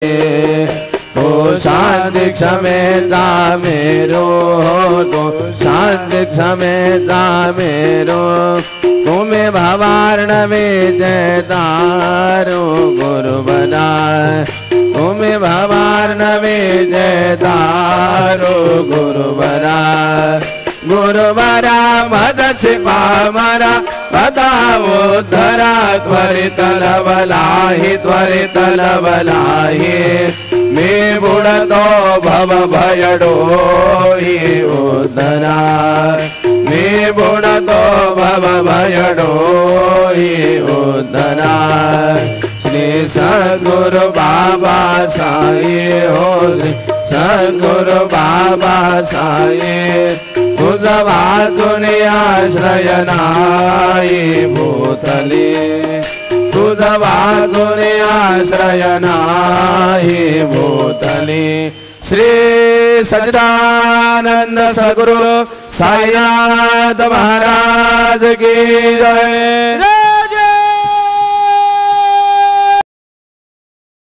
तो शांति क्षमेता मेरो तो शांति क्षमेता मेरो तुम्हें भवार्णवे जयतारो गुरु बनाए तुम्हें भवार्णवे जयतारो गुरु बनाए गुरुवरा मद सिपामरा बताओ धरा त्वरित लवलाहि त्वरित लवलाहि मैं बुढ़तो भव भयडो ही उद्धरा मैं बुढ़तो भव भयडो ही उद्धरा श्री सद्गुरु बाबा साई हो श्री सद्गुरु बाबा साई तुझ वाचुने आश्रय नाही भूतले तुझ वाचुने आश्रय नाही भूतले श्री सच्चिदानंद सद्गुरु साईनाथ महाराज की जय।